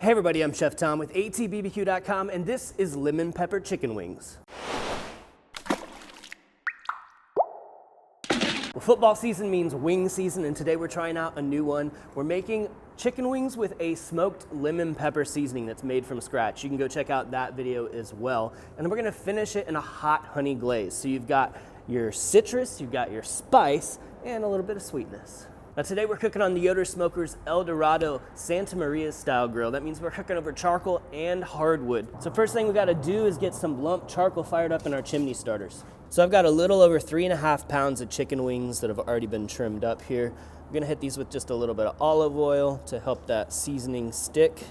Hey everybody, I'm Chef Tom with atbbq.com, and this is lemon pepper chicken wings. Well, football season means wing season, and today we're trying out a new one. We're making chicken wings with a smoked lemon pepper seasoning that's made from scratch. You can go check out that video as well. And we're gonna finish it in a hot honey glaze. So you've got your citrus, you've got your spice, and a little bit of sweetness. Now today we're cooking on the Yoder Smokers Dorado Santa Maria style grill. That means we're cooking over charcoal and hardwood. So first thing we gotta do is get some lump charcoal fired up in our chimney starters. So I've got a little over 3.5 pounds of chicken wings that have already been trimmed up here. I'm gonna hit these with just a little bit of olive oil to help that seasoning stick.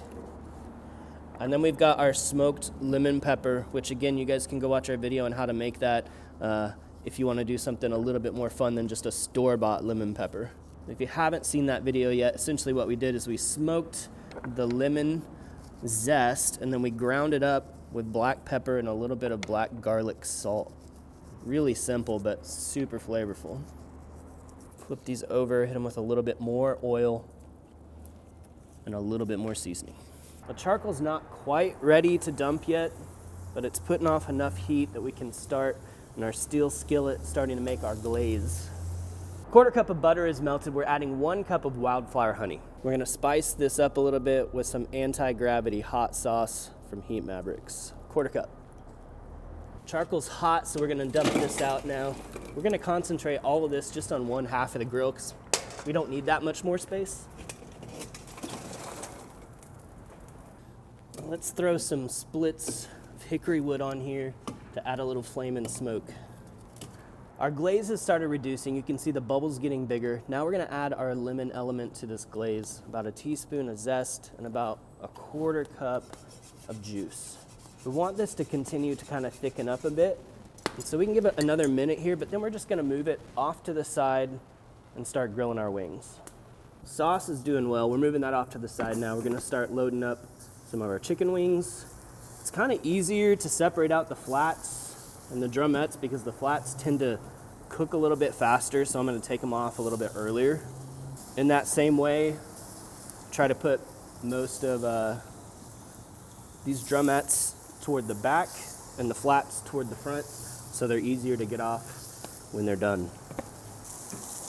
And then we've got our smoked lemon pepper, which again, you guys can go watch our video on how to make that if you wanna do something a little bit more fun than just a store-bought lemon pepper. If you haven't seen that video yet, essentially what we did is we smoked the lemon zest and then we ground it up with black pepper and a little bit of black garlic salt. Really simple, but super flavorful. Flip these over, hit them with a little bit more oil and a little bit more seasoning. The charcoal's not quite ready to dump yet, but it's putting off enough heat that we can start in our steel skillet starting to make our glaze. 1/4 cup of butter is melted. We're adding 1 cup of wildflower honey. We're gonna spice this up a little bit with some Antigravity hot sauce from Mavericks. 1/4 cup. Charcoal's hot, so we're gonna dump this out now. We're gonna concentrate all of this just on one half of the grill because we don't need that much more space. Let's throw some splits of hickory wood on here to add a little flame and smoke. Our glaze has started reducing. You can see the bubbles getting bigger. Now we're gonna add our lemon element to this glaze. About a teaspoon of zest and about a 1/4 cup of juice. We want this to continue to kind of thicken up a bit. And so we can give it another minute here, but then we're just gonna move it off to the side and start grilling our wings. Sauce is doing well. We're moving that off to the side now. We're gonna start loading up some of our chicken wings. It's kind of easier to separate out the flats and the drumettes because the flats tend to cook a little bit faster, so I'm gonna take them off a little bit earlier. In that same way, try to put most of these drumettes toward the back and the flats toward the front so they're easier to get off when they're done.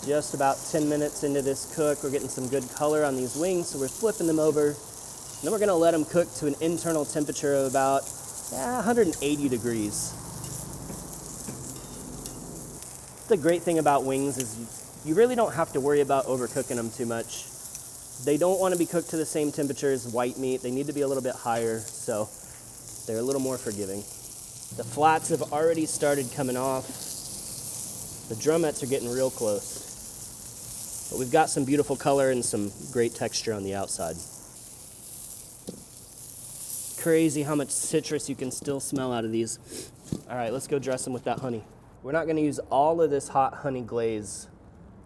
Just about 10 minutes into this cook, we're getting some good color on these wings, so we're flipping them over. Then we're gonna let them cook to an internal temperature of about 180 degrees. The great thing about wings is you really don't have to worry about overcooking them too much. They don't want to be cooked to the same temperature as white meat. They need to be a little bit higher, so they're a little more forgiving. The flats have already started coming off. The drumettes are getting real close. But we've got some beautiful color and some great texture on the outside. Crazy how much citrus you can still smell out of these. All right, let's go dress them with that honey. We're not gonna use all of this hot honey glaze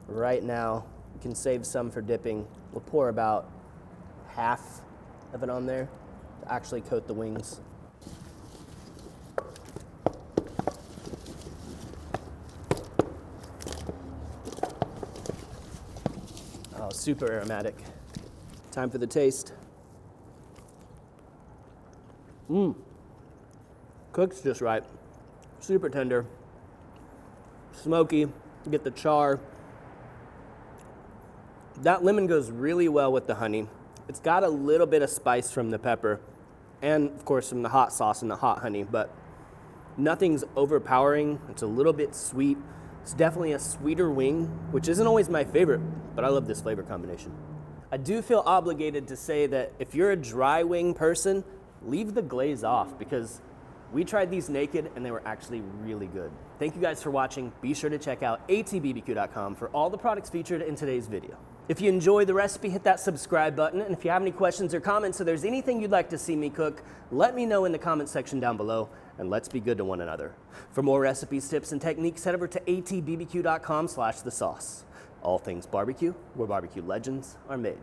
right now. You can save some for dipping. We'll pour about half of it on there to actually coat the wings. Oh, super aromatic. Time for the taste. Cooks just right. Super tender. Smoky, you get the char. That lemon goes really well with the honey. It's got a little bit of spice from the pepper and of course from the hot sauce and the hot honey, but nothing's overpowering. It's a little bit sweet. It's definitely a sweeter wing, which isn't always my favorite, but I love this flavor combination. I do feel obligated to say that if you're a dry wing person, leave the glaze off because we tried these naked and they were actually really good. Thank you guys for watching. Be sure to check out atbbq.com for all the products featured in today's video. If you enjoyed the recipe, hit that subscribe button. And if you have any questions or comments or there's anything you'd like to see me cook, let me know in the comment section down below and let's be good to one another. For more recipes, tips, and techniques, head over to atbbq.com/thesauce. All things barbecue, where barbecue legends are made.